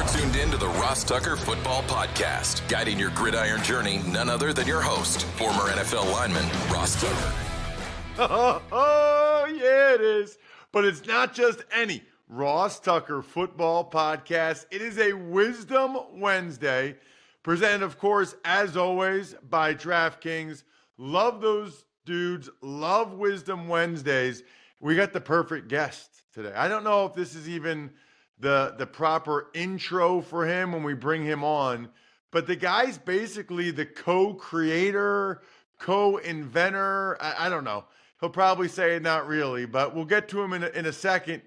You're tuned in to the Ross Tucker Football Podcast, guiding your gridiron journey, none other than your host, former NFL lineman, Ross Tucker. Oh, yeah, it is. But it's not just any Ross Tucker Football Podcast. It is a Wisdom Wednesday, presented, of course, as always, by DraftKings. Love those dudes. Love Wisdom Wednesdays. We got the perfect guest today. I don't know if this is even the proper intro for him when we bring him on, but the guy's basically the co-creator, co-inventor. I don't know. He'll probably say not really, but we'll get to him in a second.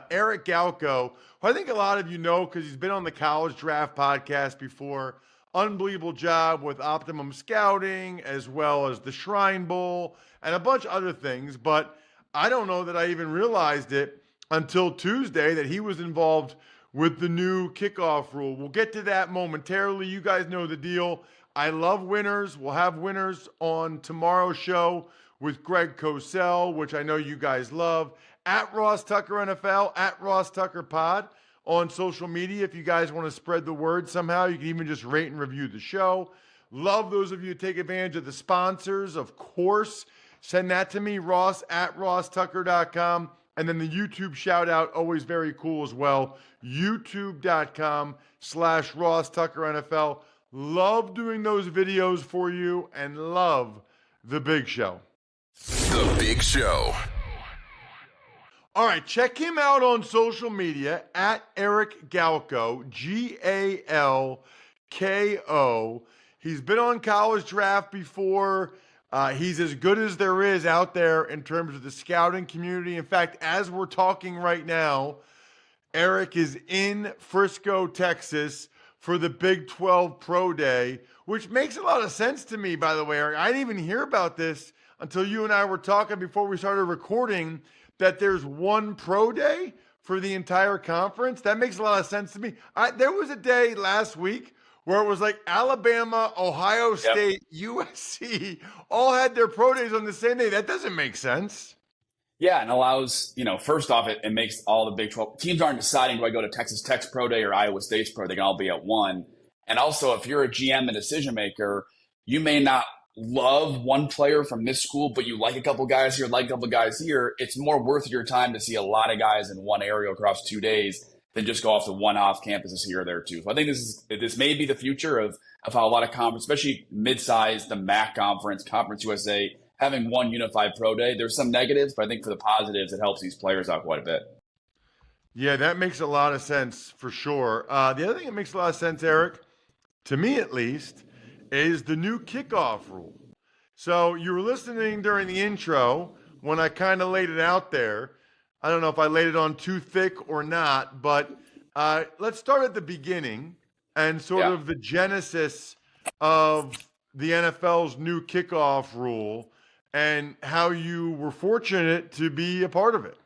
Eric Galko, who I think a lot of you know because he's been on the College Draft Podcast before. Unbelievable job with Optimum Scouting, as well as the Shrine Bowl, and a bunch of other things. But I don't know that I even realized it until Tuesday that he was involved with the new kickoff rule. We'll get to that momentarily. You guys know the deal. I love winners. We'll have winners on tomorrow's show with Greg Cosell, which I know you guys love. At Ross Tucker NFL, at Ross Tucker Pod on social media. If you guys want to spread the word somehow, you can even just rate and review the show. Love those of you who take advantage of the sponsors, of course. Send that to me, Ross at rosstucker.com. And then the YouTube shout out, always very cool as well. YouTube.com/Ross Tucker NFL. Love doing those videos for you and love the big show. The Big Show. All right, check him out on social media at Eric Galko, Galko. He's been on College Draft before. He's as good as there is out there in terms of the scouting community. In fact, as we're talking right now, Eric is in Frisco, Texas for the Big 12 Pro Day, which makes a lot of sense to me, by the way, Eric. I didn't even hear about this until you and I were talking before we started recording, that there's one pro day for the entire conference. That makes a lot of sense to me. There was a day last week where it was like Alabama, Ohio State, USC all had their pro days on the same day. That doesn't make sense. Yeah, and allows, first off, it makes all the Big 12 teams aren't deciding, do I go to Texas Tech's pro day or Iowa State's pro? They can all be at one. And also, if you're a GM and decision maker, you may not love one player from this school, but you like a couple guys here, like a couple guys here. It's more worth your time to see a lot of guys in one area across 2 days than just go off to one-off campuses here or there too. So I think this may be the future of how a lot of conferences, especially mid-size, the MAC conference, Conference USA, having one unified pro day. There's some negatives, but I think for the positives, it helps these players out quite a bit. Yeah, that makes a lot of sense for sure. The other thing that makes a lot of sense, Eric, to me at least, is the new kickoff rule. So you were listening during the intro when I kind of laid it out there. I don't know if I laid it on too thick or not, but let's start at the beginning and sort of the genesis of the NFL's new kickoff rule and how you were fortunate to be a part of it.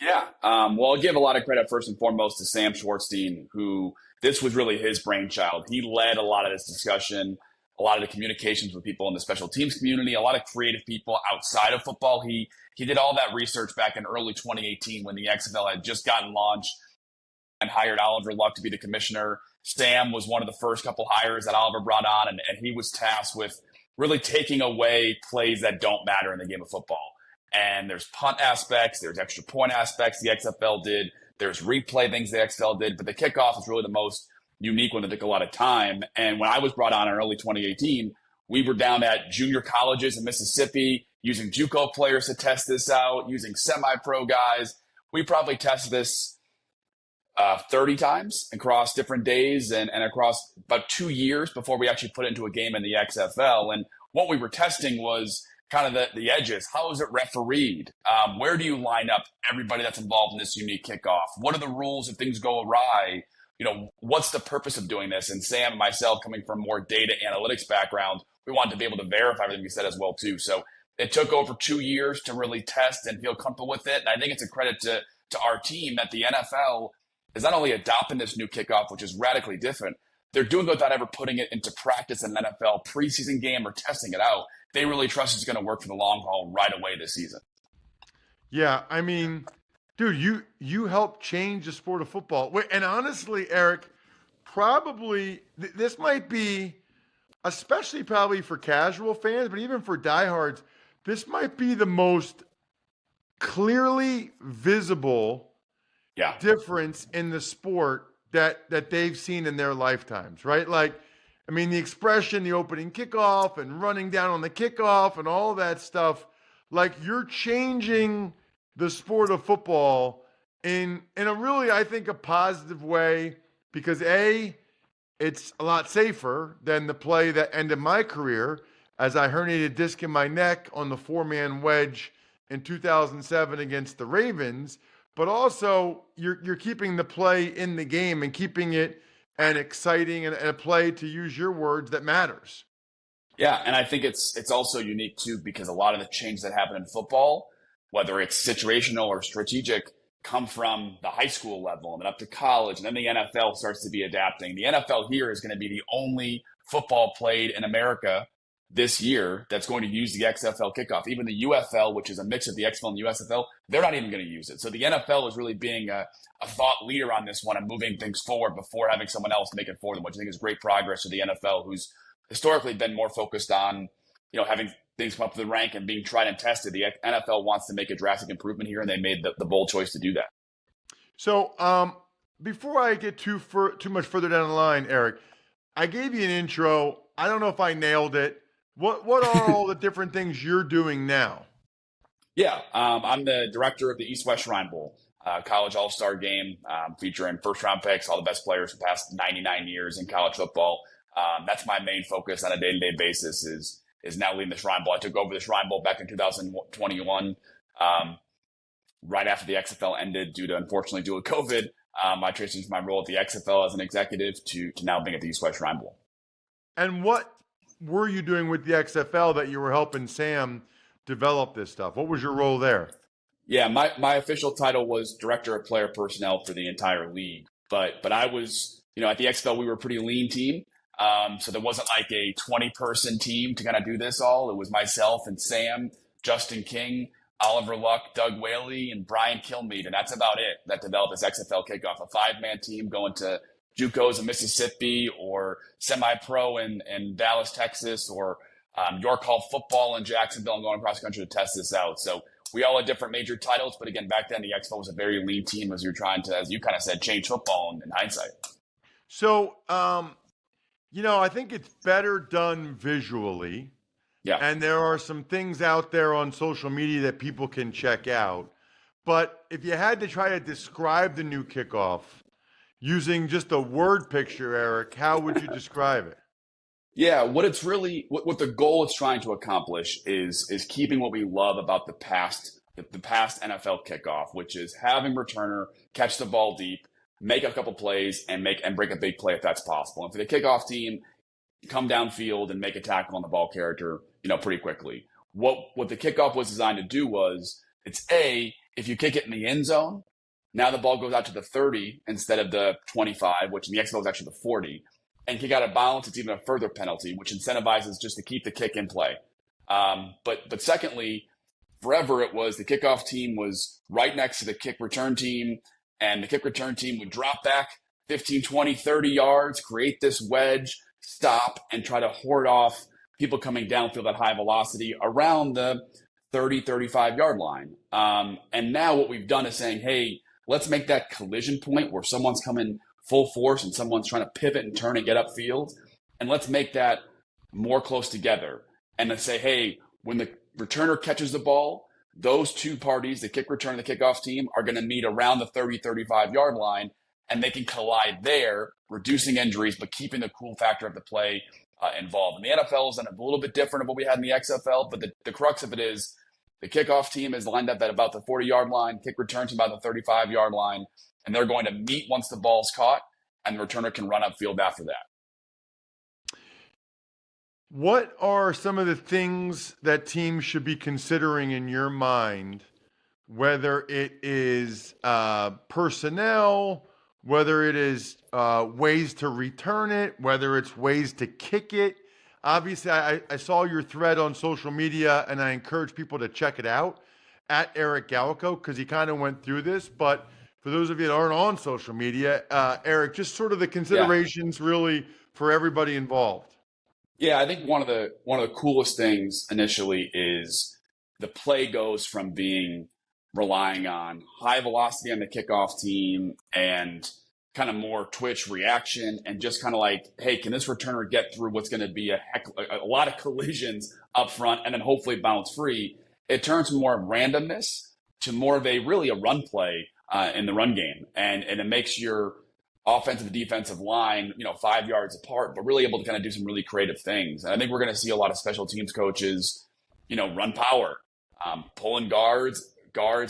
Yeah. Well, I'll give a lot of credit first and foremost to Sam Schwartzstein, who this was really his brainchild. He led a lot of this discussion, a lot of the communications with people in the special teams community, a lot of creative people outside of football. He did all that research back in early 2018 when the XFL had just gotten launched and hired Oliver Luck to be the commissioner. Sam was one of the first couple hires that Oliver brought on, and he was tasked with really taking away plays that don't matter in the game of football. And there's punt aspects, there's extra point aspects the XFL did, there's replay things the XFL did, but the kickoff is really the most unique one that took a lot of time. And when I was brought on in early 2018, we were down at junior colleges in Mississippi using JUCO players to test this out, using semi-pro guys. We probably tested this 30 times across different days and across about 2 years before we actually put it into a game in the XFL. And what we were testing was kind of the edges. How is it refereed? Where do you line up everybody that's involved in this unique kickoff? What are the rules if things go awry? What's the purpose of doing this? And Sam and myself, coming from more data analytics background, we wanted to be able to verify everything we said as well too. So it took over 2 years to really test and feel comfortable with it. And I think it's a credit to our team that the NFL is not only adopting this new kickoff, which is radically different, they're doing it without ever putting it into practice in an NFL preseason game or testing it out. They really trust it's going to work for the long haul right away this season. Yeah, I mean, dude, you helped change the sport of football. And honestly, Eric, probably, this might be, especially probably for casual fans, but even for diehards, this might be the most clearly visible difference in the sport that they've seen in their lifetimes, right? Like, I mean, the expression, the opening kickoff and running down on the kickoff and all that stuff, like you're changing the sport of football in a really, I think, a positive way because it's a lot safer than the play that ended my career as I herniated a disc in my neck on the 4-man wedge in 2007 against the Ravens. But also, you're keeping the play in the game and keeping it an exciting and a play, to use your words, that matters. Yeah, and I think it's also unique too because a lot of the changes that happen in football, whether it's situational or strategic, come from the high school level and then up to college, and then the NFL starts to be adapting. The NFL here is going to be the only football played in America this year that's going to use the XFL kickoff. Even the UFL, which is a mix of the XFL and the USFL, they're not even going to use it. So the NFL is really being a thought leader on this one and moving things forward before having someone else make it for them, which I think is great progress for the NFL, who's historically been more focused on, having things come up the rank and being tried and tested. The NFL wants to make a drastic improvement here, and they made the bold choice to do that. So before I get too much further down the line, Eric, I gave you an intro. I don't know if I nailed it. What are all the different things you're doing now? Yeah, I'm the director of the East-West Shrine Bowl, college all-star game featuring first-round picks, all the best players for the past 99 years in college football. That's my main focus on a day-to-day basis is now leading the Shrine Bowl. I took over the Shrine Bowl back in 2021, right after the XFL ended unfortunately due to COVID. I transitioned from my role at the XFL as an executive to now being at the East-West Shrine Bowl. And what were you doing with the XFL that you were helping Sam develop this stuff? What was your role there? Yeah, my official title was Director of Player Personnel for the entire league. But I was, at the XFL, we were a pretty lean team. So there wasn't like a 20-person team to kind of do this all. It was myself and Sam, Justin King, Oliver Luck, Doug Whaley, and Brian Kilmeade. And that's about it that developed this XFL kickoff, a 5-man team going to JUCOs in Mississippi or semi-pro in Dallas, Texas, or York Hall football in Jacksonville and going across the country to test this out. So we all had different major titles, but again, back then the XFL was a very lean team as you're trying to, as you kind of said, change football in hindsight. So, I think it's better done visually. Yeah. And there are some things out there on social media that people can check out. But if you had to try to describe the new kickoff using just a word picture, Eric, how would you describe it? Yeah, what the goal it's trying to accomplish is keeping what we love about the past NFL kickoff, which is having returner catch the ball deep, make a couple plays, and break a big play if that's possible. And for the kickoff team, come downfield and make a tackle on the ball character, pretty quickly. What the kickoff was designed to do was if you kick it in the end zone, now the ball goes out to the 30 instead of the 25, which in the XFL is actually the 40. And kick out of bounds, it's even a further penalty, which incentivizes just to keep the kick in play. But secondly, forever it was the kickoff team was right next to the kick return team, and the kick return team would drop back 15, 20, 30 yards, create this wedge, stop, and try to hoard off people coming downfield at high velocity around the 30, 35-yard line. And now what we've done is saying, hey, let's make that collision point where someone's coming full force and someone's trying to pivot and turn and get upfield. And let's make that more close together. And then say, hey, when the returner catches the ball, those two parties, the kick return and the kickoff team, are going to meet around the 30, 35-yard line, and they can collide there, reducing injuries, but keeping the cool factor of the play involved. And the NFL is a little bit different of what we had in the XFL, but the crux of it is the kickoff team is lined up at about the 40-yard line, kick return to about the 35-yard line, and they're going to meet once the ball's caught, and the returner can run upfield after that. What are some of the things that teams should be considering in your mind, whether it is personnel, whether it is ways to return it, whether it's ways to kick it? Obviously, I saw your thread on social media, and I encourage people to check it out at Eric Galko because he kind of went through this. But for those of you that aren't on social media, Eric, just sort of the Yeah. considerations really for everybody involved. Yeah, I think one of the coolest things initially is the play goes from being relying on high velocity on the kickoff team and kind of more twitch reaction and just kind of like, hey, can this returner get through what's going to be a lot of collisions up front and then hopefully bounce free? It turns from more randomness to more of a run play in the run game, and it makes your offensive and defensive line, 5 yards apart, but really able to kind of do some really creative things. And I think we're going to see a lot of special teams coaches, run power, pulling guards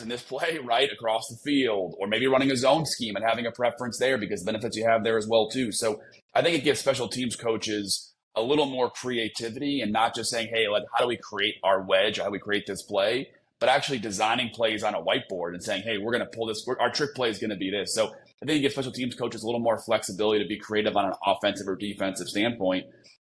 in this play right across the field, or maybe running a zone scheme and having a preference there because the benefits you have there as well too. So I think it gives special teams coaches a little more creativity and not just saying, hey, how do we create our wedge? How do we create this play? But actually designing plays on a whiteboard and saying, hey, we're going to pull this. Our trick play is going to be this. So I think it gives special teams coaches a little more flexibility to be creative on an offensive or defensive standpoint.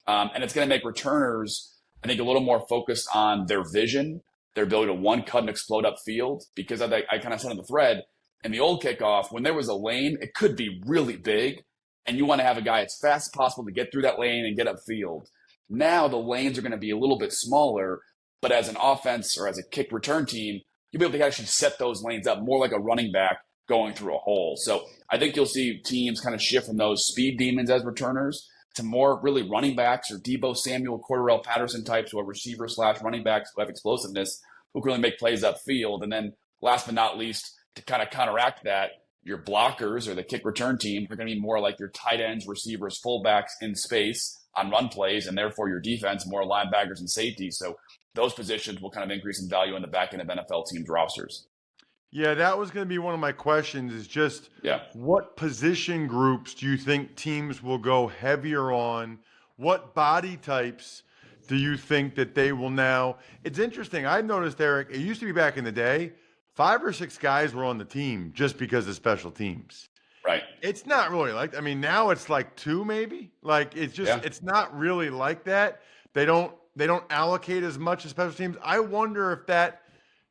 And it's going to make returners, I think, a little more focused on their vision, their ability to one cut and explode upfield. Because I kind of said on the thread, in the old kickoff, when there was a lane, it could be really big. And you want to have a guy as fast as possible to get through that lane and get upfield. Now the lanes are going to be a little bit smaller. But as an offense or as a kick return team, you'll be able to actually set those lanes up more like a running back going through a hole. So I think you'll see teams kind of shift from those speed demons as returners to more really running backs or Debo Samuel, Cordarrelle Patterson types who are receivers / running backs who have explosiveness, who can really make plays upfield. And then last but not least, to kind of counteract that, your blockers or the kick return team are going to be more like your tight ends, receivers, fullbacks in space on run plays, and therefore your defense, more linebackers and safeties. So those positions will kind of increase in value in the back end of NFL teams' rosters. Yeah, that was going to be one of my questions is just what position groups do you think teams will go heavier on? What body types do you think that they will now? It's interesting. I've noticed, Eric, it used to be back in the day, 5 or 6 guys were on the team just because of special teams. Right. It's not really like, now it's like 2 maybe. Like it's just, it's not really like that. They don't allocate as much as special teams. I wonder if that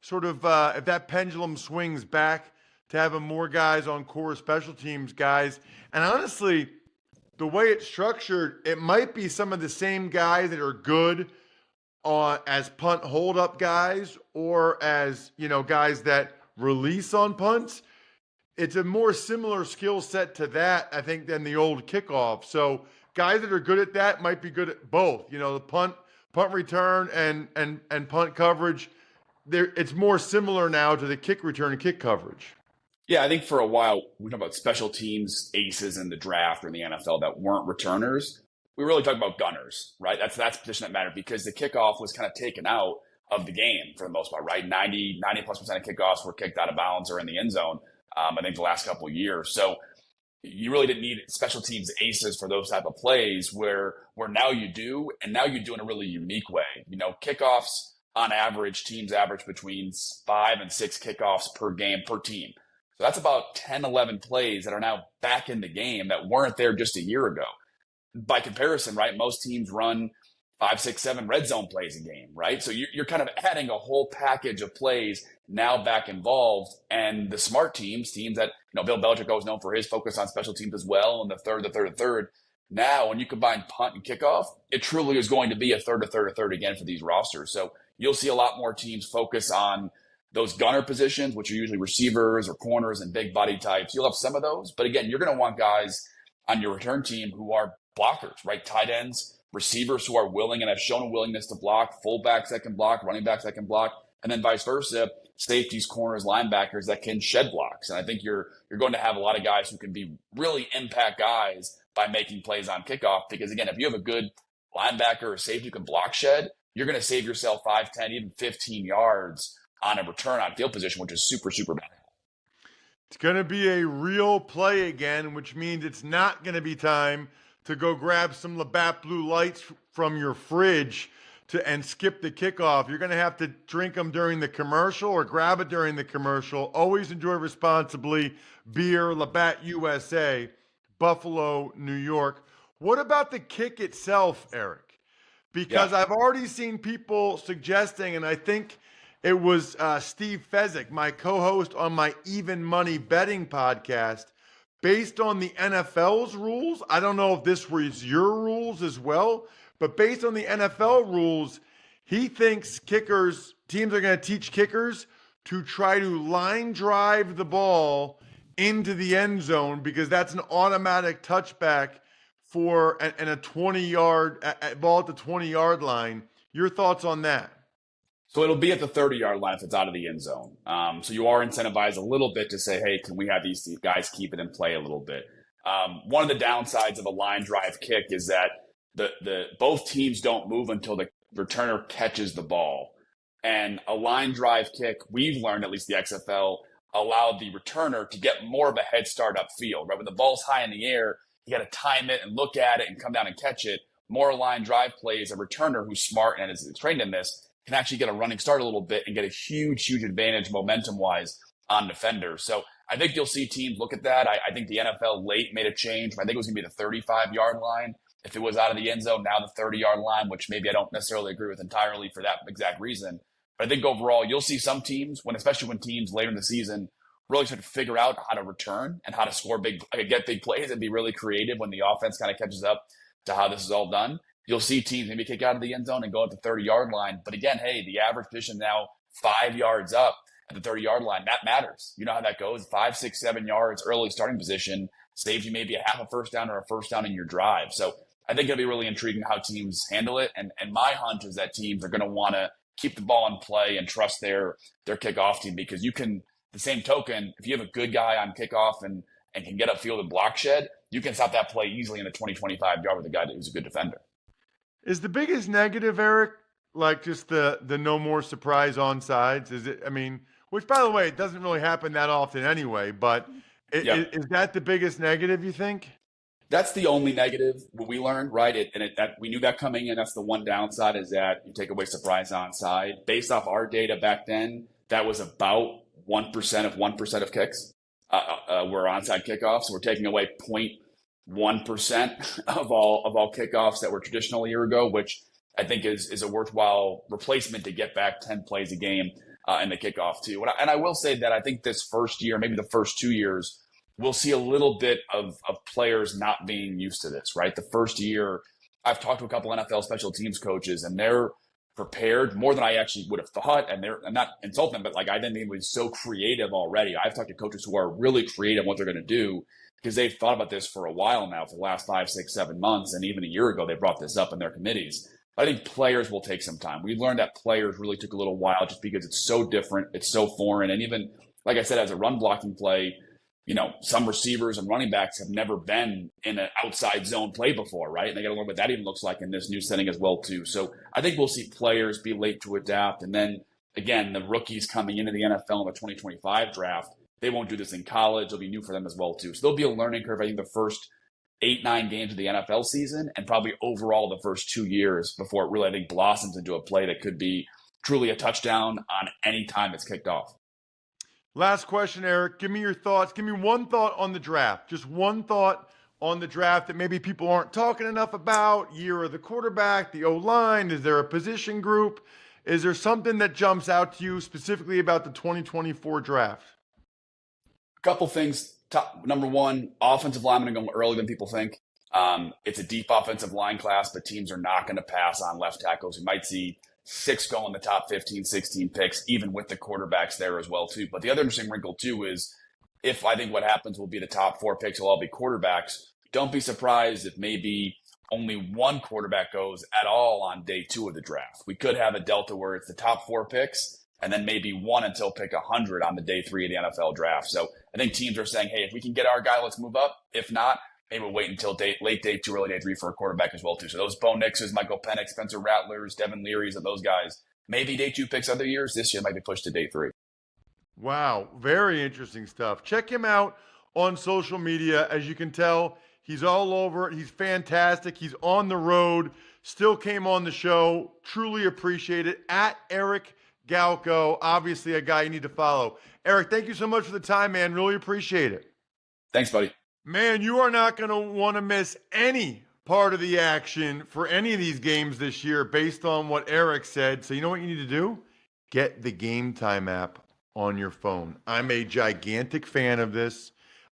sort of if that pendulum swings back to having more guys on core special teams guys. And honestly, the way it's structured, it might be some of the same guys that are good as punt hold up guys or as, guys that release on punts. It's a more similar skill set to that, I think, than the old kickoff. So guys that are good at that might be good at both, the punt return and punt coverage. It's more similar now to the kick return and kick coverage. Yeah, I think for a while we talked about special teams aces in the draft or in the NFL that weren't returners. We really talk about gunners, right? That's the position that mattered because the kickoff was kind of taken out of the game for the most part, right? 90+% of kickoffs were kicked out of bounds or in the end zone. I think the last couple of years. So you really didn't need special teams aces for those type of plays where now you do, and now you do in a really unique way. Kickoffs on average, teams average between 5 and 6 kickoffs per game per team. So that's about 10, 11 plays that are now back in the game that weren't there just a year ago. By comparison, right, most teams run 5, 6, 7 red zone plays a game, right? So you're kind of adding a whole package of plays now back involved. And the smart teams that, Bill Belichick always known for his focus on special teams as well, and the third. Now, when you combine punt and kickoff, it truly is going to be a third again for these rosters. So you'll see a lot more teams focus on those gunner positions, which are usually receivers or corners and big body types. You'll have some of those. But again, you're going to want guys on your return team who are blockers, right? Tight ends, receivers who are willing and have shown a willingness to block, fullbacks that can block, running backs that can block, and then vice versa, safeties, corners, linebackers that can shed blocks. And I think you're going to have a lot of guys who can be really impact guys by making plays on kickoff. Because again, if you have a good linebacker or safety who can block shed, you're going to save yourself 5, 10, even 15 yards on a return on field position, which is super, super valuable. It's going to be a real play again, which means it's not going to be time to go grab some Labatt Blue Lights from your fridge and skip the kickoff. You're going to have to drink them during the commercial or grab it during the commercial. Always enjoy responsibly. Beer, Labatt USA, Buffalo, New York. What about the kick itself, Eric? Because I've already seen people suggesting, and I think It was Steve Fezzik, my co-host on my Even Money betting podcast. Based on the NFL's rules, I don't know if this was your rules as well, but based on the NFL rules, he thinks teams are going to teach kickers to try to line drive the ball into the end zone because that's an automatic touchback for and a 20-yard ball at the 20-yard line. Your thoughts on that? So it'll be at the 30-yard line if it's out of the end zone. So you are incentivized a little bit to say, hey, can we have these guys keep it in play a little bit? One of the downsides of a line drive kick is that the both teams don't move until the returner catches the ball. And a line drive kick, we've learned, at least the XFL, allowed the returner to get more of a head start upfield. Right? When the ball's high in the air, you got to time it and look at it and come down and catch it. More line drive plays, a returner who's smart and is trained in this can actually get a running start a little bit and get a huge advantage momentum-wise on defenders. So I think you'll see teams look at that. I think the NFL late made a change. I think it was going to be the 35-yard line. If it was out of the end zone, now the 30-yard line, which maybe I don't necessarily agree with entirely for that exact reason. But I think overall, you'll see some teams, especially when teams later in the season really start to figure out how to return and how to score get big plays and be really creative when the offense kind of catches up to how this is all done. You'll see teams maybe kick out of the end zone and go at the 30-yard line. But again, hey, the average position now 5 yards up at the 30-yard line. That matters. You know how that goes. 5, 6, 7 yards early starting position saves you maybe a half a first down or a first down in your drive. So I think it'll be really intriguing how teams handle it. And my hunch is that teams are going to want to keep the ball in play and trust their kickoff team, because you can, the same token, if you have a good guy on kickoff and can get upfield and block shed, you can stop that play easily in a 20, 25-yard with a guy who's a good defender. Is the biggest negative, Eric, like just the no more surprise on sides? Is it, which by the way, it doesn't really happen that often anyway, but is that the biggest negative, you think? That's the only negative we learned, right? We knew that coming in. That's the one downside, is that you take away surprise onside. Based off our data back then, that was about 1% of kicks were onside kickoffs. So we're taking away 0.1% of all kickoffs that were traditional a year ago, which I think is a worthwhile replacement to get back 10 plays a game in the kickoff too. And I will say that I think this first year, maybe the first 2 years, we'll see a little bit of players not being used to this, right? The first year, I've talked to a couple NFL special teams coaches, and they're prepared more than I actually would have thought. And I'm not insulting them, but like, I didn't think it was so creative already. I've talked to coaches who are really creative in what they're going to do, because they've thought about this for a while now, for the last 5, 6, 7 months. And even a year ago, they brought this up in their committees. I think players will take some time. We've learned that players really took a little while, just because it's so different. It's so foreign. And even, like I said, as a run blocking play, some receivers and running backs have never been in an outside zone play before, right? And they got to learn what that even looks like in this new setting as well, too. So I think we'll see players be late to adapt. And then, again, the rookies coming into the NFL in the 2025 draft, they won't do this in college. It'll be new for them as well, too. So there'll be a learning curve, I think, the first 8, 9 games of the NFL season, and probably overall the first 2 years before it really, I think, blossoms into a play that could be truly a touchdown on any time it's kicked off. Last question, Eric. Give me your thoughts. Give me one thought on the draft. Just one thought on the draft that maybe people aren't talking enough about. Year of the quarterback, the O-line. Is there a position group? Is there something that jumps out to you specifically about the 2024 draft? A couple things. Number one, offensive linemen are going earlier than people think. It's a deep offensive line class, but teams are not going to pass on left tackles. You might see 6 go in the top 15, 16 picks, even with the quarterbacks there as well, too. But the other interesting wrinkle, too, is if I think what happens will be the top 4 picks will all be quarterbacks, don't be surprised if maybe only one quarterback goes at all on day 2 of the draft. We could have a delta where it's the top 4 picks and then maybe one until pick 100 on the day 3 of the NFL draft. So I think teams are saying, hey, if we can get our guy, let's move up. If not, maybe we'll wait until late day 2, early day 3 for a quarterback as well, too. So those Bo Nixes, Michael Penix, Spencer Rattlers, Devin Learys, and those guys, maybe day 2 picks other years. This year might be pushed to day 3. Wow. Very interesting stuff. Check him out on social media. As you can tell, he's all over it. He's fantastic. He's on the road. Still came on the show. Truly appreciate it. At Eric Galko, obviously a guy you need to follow. Eric, thank you so much for the time, man. Really appreciate it. Thanks, buddy. Man, you are not going to want to miss any part of the action for any of these games this year based on what Eric said. So you know what you need to do? get the Game Time app on your phone. I'm a gigantic fan of this.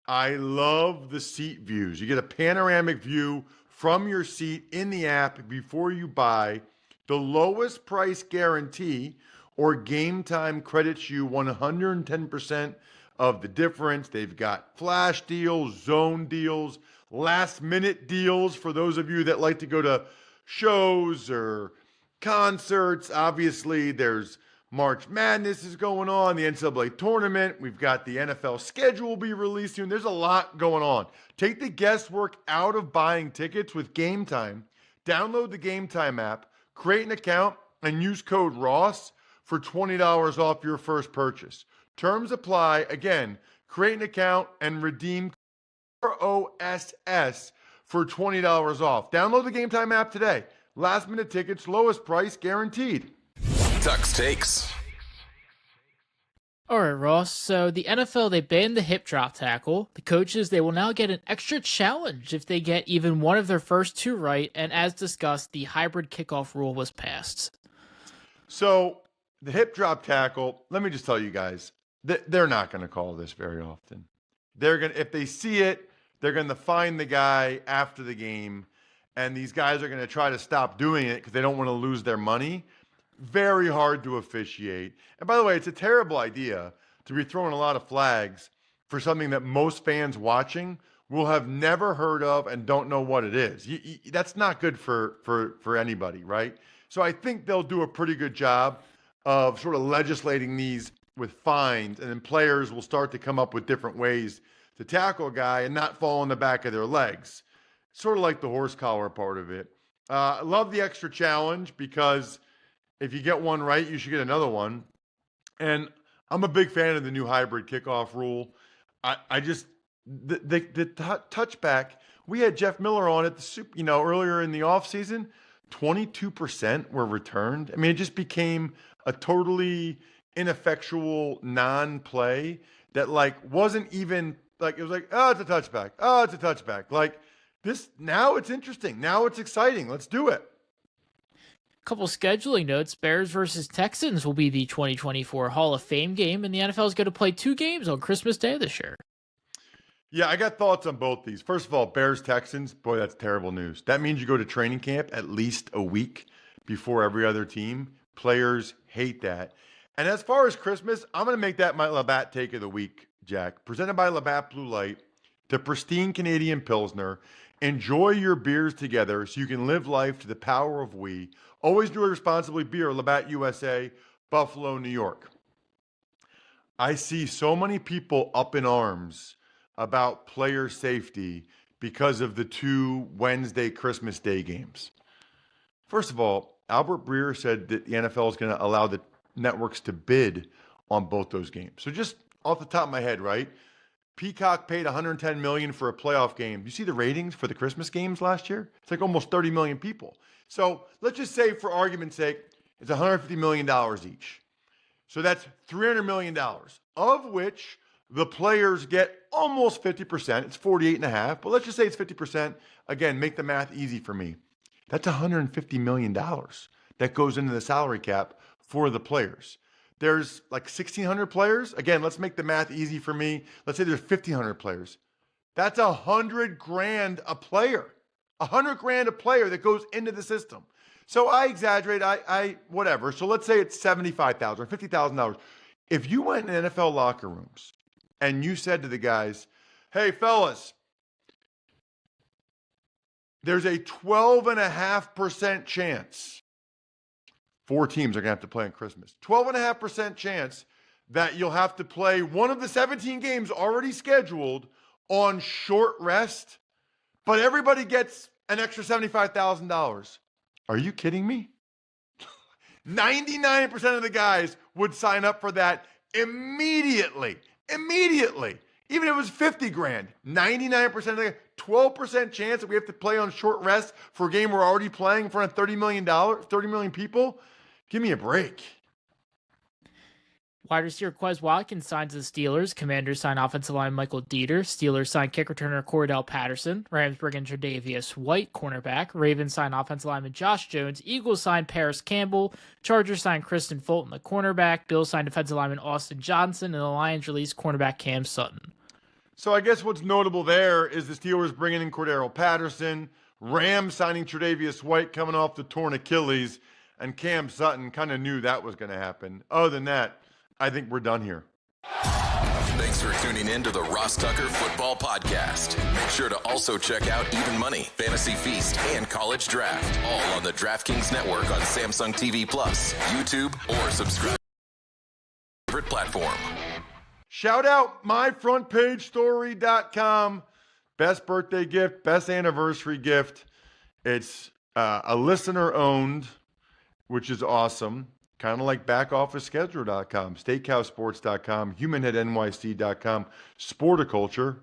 I love the seat views. You get a panoramic view from your seat in the app before you buy. The lowest price guarantee or Game Time credits you 110% of the difference. They've got flash deals, zone deals, last minute deals for those of you that like to go to shows or concerts. Obviously, there's March Madness is going on, the NCAA tournament. We've got the NFL schedule will be released soon. There's a lot going on. Take the guesswork out of buying tickets with Game Time. Download the Game Time app, create an account, and use code ROSS for $20 off your first purchase. Terms apply. Again, create an account and redeem ROSS for $20 off. Download the Game Time app today. Last minute tickets, lowest price guaranteed. Tux Takes. All right, Ross. So the NFL, they banned the hip drop tackle. The coaches, they will now get an extra challenge if they get even one of their first two right. And as discussed, the hybrid kickoff rule was passed. So the hip drop tackle, let me just tell you guys, they're not going to call this very often. They're going to, if they see it, they're going to find the guy after the game, and these guys are going to try to stop doing it because they don't want to lose their money. Very hard to officiate. And by the way, it's a terrible idea to be throwing a lot of flags for something that most fans watching will have never heard of and don't know what it is. That's not good for anybody, right? So I think they'll do a pretty good job of sort of legislating these with fines, and then players will start to come up with different ways to tackle a guy and not fall on the back of their legs. Sort of like the horse collar part of it. I love the extra challenge because if you get one right, you should get another one. And I'm a big fan of the new hybrid kickoff rule. I just, the touchback, we had Jeff Miller on at the Super, earlier in the offseason, 22% were returned. I mean, it just became a totally ineffectual non-play that wasn't even it was oh, it's a touchback. Oh, it's a touchback. This, now it's interesting. Now it's exciting. Let's do it. Couple scheduling notes. Bears versus Texans will be the 2024 Hall of Fame game, and the NFL is going to play two games on Christmas Day this year. Yeah, I got thoughts on both these. First of all, Bears-Texans, boy, that's terrible news. That means you go to training camp at least a week before every other team. Players hate that. And as far as Christmas, I'm going to make that my Labatt take of the week, Jack. Presented by Labatt Blue Light, the pristine Canadian Pilsner. Enjoy your beers together so you can live life to the power of we. Always do it responsibly. Beer, Labatt USA, Buffalo, New York. I see so many people up in arms about player safety because of the two Wednesday Christmas Day games. First of all, Albert Breer said that the NFL is going to allow the networks to bid on both those games. So just off the top of my head, right? Peacock paid $110 million for a playoff game. You see the ratings for the Christmas games last year? It's like almost 30 million people. So let's just say, for argument's sake, it's $150 million each. So that's $300 million, of which the players get almost 50%. It's 48.5, but let's just say it's 50%. Again, make the math easy for me. That's $150 million that goes into the salary cap for the players. There's 1,600 players. Again, let's make the math easy for me. Let's say there's 1,500 players. That's $100,000 a player. $100,000 a player that goes into the system. So I exaggerate. I whatever. So let's say it's $75,000 or $50,000. If you went in NFL locker rooms and you said to the guys, "Hey, fellas, there's a 12.5% chance." 4 teams are going to have to play on Christmas. 12.5% chance that you'll have to play one of the 17 games already scheduled on short rest, but everybody gets an extra $75,000. Are you kidding me? 99% of the guys would sign up for that immediately. Immediately. Even if it was $50,000, 99% of the 12% chance that we have to play on short rest for a game we're already playing in front of $30 million people. Give me a break. Wide receiver Quez Watkins signs the Steelers. Commanders sign offensive line Michael Dieter. Steelers sign kick returner Cordell Patterson. Rams bring in Tre'Davious White, cornerback. Ravens sign offensive lineman Josh Jones. Eagles sign Paris Campbell. Chargers sign Kristen Fulton, the cornerback. Bills sign defensive lineman Austin Johnson. And the Lions release cornerback Cam Sutton. So I guess what's notable there is the Steelers bringing in Cordell Patterson. Rams signing Tre'Davious White coming off the torn Achilles. And Cam Sutton kind of knew that was going to happen. Other than that, I think we're done here. Thanks for tuning in to the Ross Tucker Football Podcast. Make sure to also check out Even Money, Fantasy Feast, and College Draft, all on the DraftKings Network on Samsung TV Plus, YouTube, or subscribe to your favorite platform. Shout out myfrontpagestory.com. Best birthday gift, best anniversary gift. It's a listener-owned, which is awesome. Kind of like backofficeschedule.com, steakhousesports.com, humanheadnyc.com, Sporticulture.